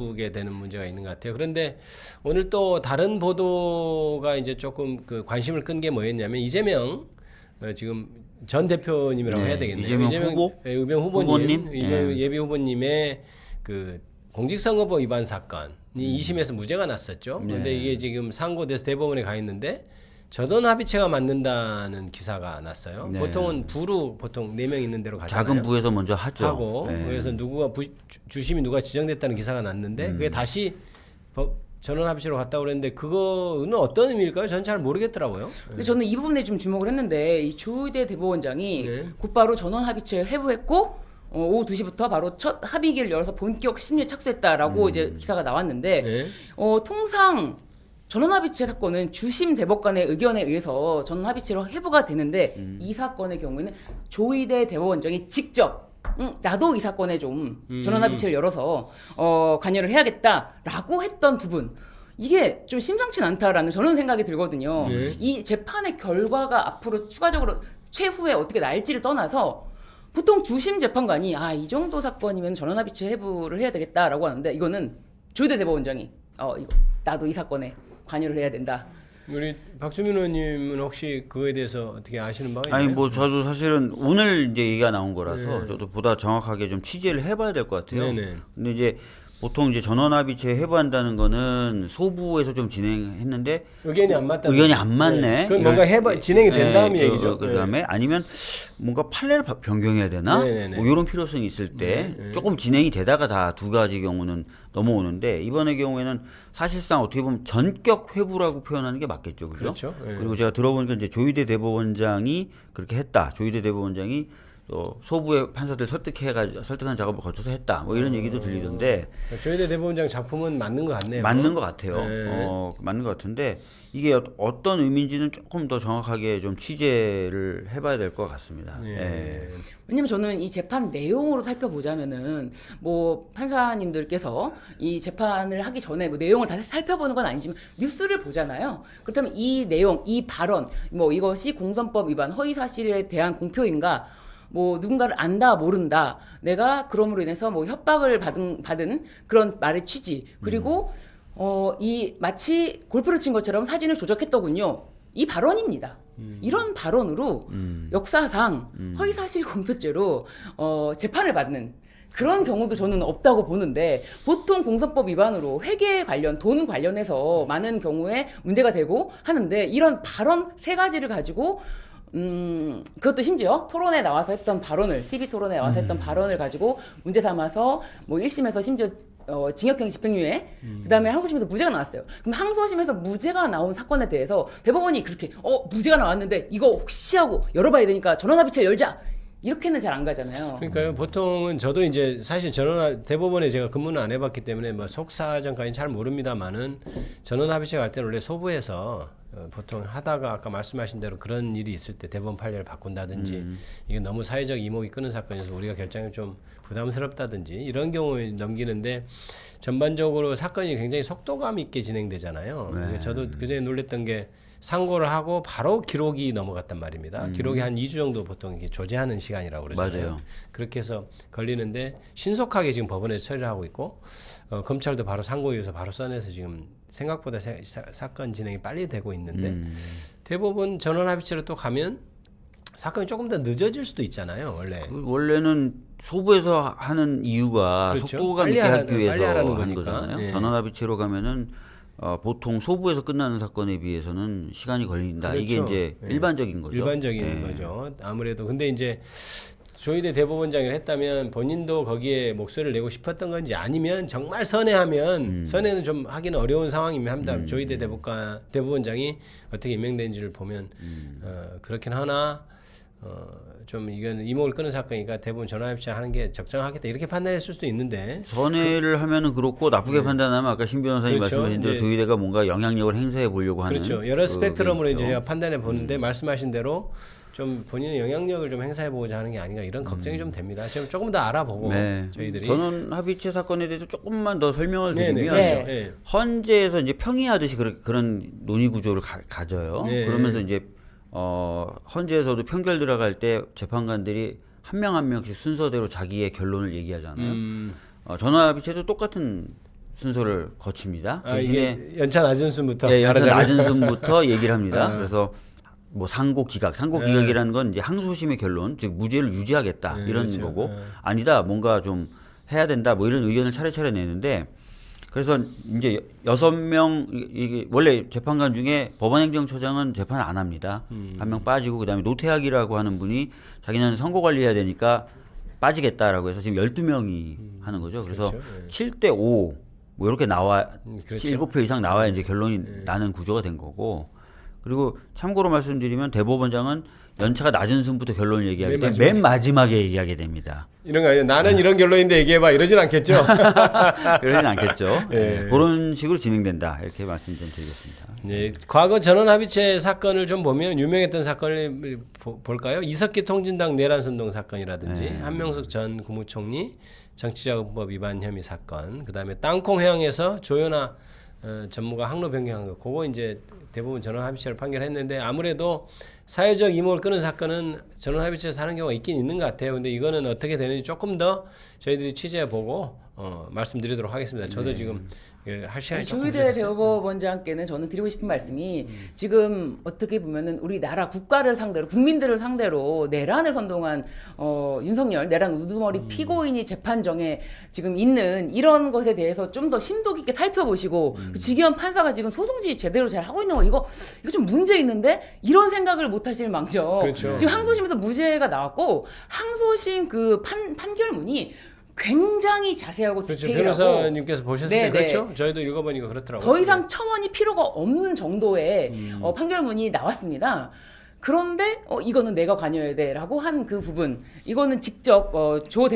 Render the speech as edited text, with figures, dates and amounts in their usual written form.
게 되는 문제가 있는 것 같아요. 그런데 오늘 또 다른 보도가 이제 조금 그 관심을 끈 게 뭐였냐면 이재명 지금 전 대표님이라고 해야 되겠네요. 이재명 후보? 의병 후보님, 의병 예비 후보님의 그 공직선거법 위반 사건이 2심에서 무죄가 났었죠. 그런데 이게 지금 상고돼서 대법원에 가 있는데 전원 합의체가 맞는다는 기사가 났어요. 보통은 부로 보통 4명 있는 대로 가잖아요. 작은 부에서 먼저 하죠. 그래서 누구가 주심이 누가 지정됐다는 기사가 났는데 그게 다시 전원 합의체로 갔다고 그랬는데 그거는 어떤 의미일까요? 저는 잘 모르겠더라고요. 근데 저는 이 부분에 좀 주목을 했는데 이 조의대 대법원장이 곧바로 전원 합의체 회부했고 오후 2시부터 바로 첫 합의기를 열어서 본격 심리에 착수했다라고 이제 기사가 나왔는데 통상 전원합의체 사건은 주심 대법관의 의견에 의해서 전원합의체로 회부가 되는데 이 사건의 경우에는 조의대 대법원장이 직접 나도 이 사건에 좀 전원합의체를 열어서 관여를 해야겠다라고 했던 부분 이게 좀 심상치 않다라는 저는 생각이 들거든요. 이 재판의 결과가 앞으로 추가적으로 최후에 어떻게 날지를 떠나서 보통 주심 재판관이 이 정도 사건이면 전원합의체 회부를 해야 되겠다라고 하는데 이거는 조의대 대법원장이 이거 나도 이 사건에 관여를 해야 된다. 우리 박주민 의원님은 혹시 그거에 대해서 어떻게 아시는 바가 있나요? 아니 뭐 저도 사실은 오늘 이제 얘기가 나온 거라서 저도 보다 정확하게 좀 취재를 해봐야 될 것 같아요. 근데 이제 보통 이제 전원합의체 회부한다는 거는 소부에서 좀 진행했는데 의견이 안 맞다. 의견이 안 맞네. 그건 뭔가 진행이 된 다음 얘기죠. 그다음에 아니면 뭔가 판례를 변경해야 되나? 뭐 이런 필요성이 있을 때 조금 진행이 되다가 다 두 가지 경우는 넘어오는데 이번의 경우에는 사실상 어떻게 보면 전격 회부라고 표현하는 게 맞겠죠, 그죠? 그렇죠. 그리고 제가 들어보니까 이제 조의대 대법원장이 그렇게 했다. 조의대 대법원장이 소부의 판사들 설득한 작업을 거쳐서 했다. 뭐 이런 얘기도 들리던데. 조의대 대법원장 작품은 맞는 것 같네요. 맞는 것 같아요. 맞는 것 같은데 이게 어떤 의미인지는 조금 더 정확하게 좀 취재를 해봐야 될 것 같습니다. 왜냐면 저는 이 재판 내용으로 살펴보자면은 뭐 판사님들께서 이 재판을 하기 전에 뭐 내용을 다시 살펴보는 건 아니지만 뉴스를 보잖아요. 그렇다면 이 내용, 이 발언, 뭐 이것이 공선법 위반, 허위 사실에 대한 공표인가? 뭐 누군가를 안다 모른다 내가 그럼으로 인해서 뭐 협박을 받은 그런 말의 취지 그리고 이 마치 골프를 친 것처럼 사진을 조작했더군요 이 발언입니다. 이런 발언으로 역사상 허위사실 공표죄로 재판을 받는 그런 경우도 저는 없다고 보는데 보통 공선법 위반으로 회계 관련 돈 관련해서 많은 경우에 문제가 되고 하는데 이런 발언 3가지를 가지고 그것도 심지어 토론에 나와서 했던 발언을 TV 토론에 나와서 했던 발언을 가지고 문제 삼아서 뭐 1심에서 심지어 징역형 집행유예 그다음에 항소심에서 무죄가 나왔어요. 그럼 항소심에서 무죄가 나온 사건에 대해서 대법원이 그렇게 무죄가 나왔는데 이거 혹시 하고 열어봐야 되니까 전원합의체 열자 이렇게는 잘 안 가잖아요. 그러니까요. 보통은 저도 이제 사실 대법원에 제가 근무는 안 해봤기 때문에 뭐 속사정까지는 잘 모릅니다만은 전원합의체 갈 때는 원래 소부에서 보통 하다가 아까 말씀하신 대로 그런 일이 있을 때 대법원 판례를 바꾼다든지 이게 너무 사회적 이목이 끄는 사건이어서 우리가 결정이 좀 부담스럽다든지 이런 경우에 넘기는데 전반적으로 사건이 굉장히 속도감 있게 진행되잖아요. 저도 그전에 놀랬던 게 상고를 하고 바로 기록이 넘어갔단 말입니다. 기록이 한 2주 정도 보통 이렇게 조제하는 시간이라고 그러잖아요. 맞아요. 그렇게 해서 걸리는데 신속하게 지금 법원에서 처리를 하고 있고 검찰도 바로 상고이어서 바로 써내서 지금 생각보다 사건 진행이 빨리 되고 있는데 대법원 전원합의체로 또 가면 사건이 조금 더 늦어질 수도 있잖아요. 원래는 소부에서 하는 이유가 그렇죠. 속도감 빨리 있게 하기 위해서 하라는 하는 거니까. 거잖아요. 전원합의체로 가면은 보통 소부에서 끝나는 사건에 비해서는 시간이 걸린다. 그렇죠. 이게 이제 일반적인 거죠. 일반적인 거죠. 아무래도 근데 이제 조의대 대법원장을 했다면 본인도 거기에 목소리를 내고 싶었던 건지 아니면 정말 선회하면 선회는 좀 하기는 어려운 상황이면 합니다. 조의대 대법원장이 어떻게 임명된지를 보면 그렇긴 하나 좀 이건 이목을 끄는 사건이니까 대부분 전화합의체 하는 게 적정하겠다 이렇게 판단했을 수도 있는데 선회를 하면은 그렇고 나쁘게 판단하면 아까 신 변호사님 그렇죠. 말씀하신 대로 조의대가 뭔가 영향력을 행사해 보려고 하는 그렇죠. 여러 스펙트럼으로 있죠. 이제 제가 판단해 보는데 말씀하신 대로 좀 본인의 영향력을 좀 행사해 보고자 하는 게 아닌가 이런 걱정이 좀 됩니다. 지금 조금 더 알아보고 저희들이 저는 합의체 사건에 대해서 조금만 더 설명을 드리면 그렇죠. 헌재에서 이제 평의하듯이 그런 논의 구조를 가져요. 그러면서 이제 헌재에서도 판결 들어갈 때 재판관들이 한 명 한 명씩 순서대로 자기의 결론을 얘기하잖아요. 전화합의체도 똑같은 순서를 거칩니다. 아, 대신에 이게 연차 낮은 순부터 예, 연차 말하자면. 낮은 순부터 얘기를 합니다. 그래서 뭐 상고 기각, 상고 기각이라는 건 이제 항소심의 결론, 즉 무죄를 유지하겠다 이런 그렇죠. 거고 아니다 뭔가 좀 해야 된다 뭐 이런 의견을 차례차례 내는데 그래서 이제 6명 이게 원래 재판관 중에 법원행정처장은 재판을 안 합니다. 한 명 빠지고 그다음에 노태학이라고 하는 분이 자기는 선거 관리해야 되니까 빠지겠다라고 해서 지금 12명이 하는 거죠. 그래서 그렇죠. 7대 5 뭐 이렇게 나와 그렇죠. 7표 이상 나와야 이제 결론이 나는 구조가 된 거고. 그리고 참고로 말씀드리면 대법원장은 연차가 낮은 순부터 결론을 얘기하기 때문에 맨 마지막에 얘기하게 됩니다. 이런 거 아니에요. 나는 이런 결론인데 얘기해봐 이러진 않겠죠. 그러진 않겠죠. 예. 네, 그런 식으로 진행된다 이렇게 말씀 좀 드리겠습니다. 네, 과거 전원합의체 사건을 좀 보면 유명했던 사건을 볼까요? 이석기 통진당 내란선동 사건이라든지 한명숙 전 국무총리 정치자금법 위반 혐의 사건, 그다음에 땅콩 해양에서 조현아 전무가 항로 변경한 거, 그거 이제 대부분 전원합의체를 판결했는데 아무래도 사회적 이목을 끄는 사건은 전원합의체에서 하는 경우가 있긴 있는 것 같아요. 근데 이거는 어떻게 되는지 조금 더 저희들이 취재해보고 말씀드리도록 하겠습니다. 저도 지금 할 시간이 조금 조희대 부족했어요. 대법원장께는 저는 드리고 싶은 말씀이 지금 어떻게 보면은 우리나라 국가를 상대로 국민들을 상대로 내란을 선동한 윤석열 내란 우두머리 피고인이 재판정에 지금 있는 이런 것에 대해서 좀 더 심도 깊게 살펴보시고 지기현 판사가 지금 소송지 제대로 잘 하고 있는 거 이거 좀 문제 있는데 이런 생각을 못 하실 망정. 그렇죠. 지금 항소심에서 무죄가 나왔고 항소심 그 판결문이 굉장히 자세하고 그렇죠. 디테일하고 변호사님께서 보셨을 때 네네. 그렇죠. 저희도 읽어보니까 그렇더라고요. 더 이상 첨언이 필요가 없는 정도의 판결문이 나왔습니다. 그런데 이거는 내가 관여해야 돼라고 한 그 부분 이거는 직접 조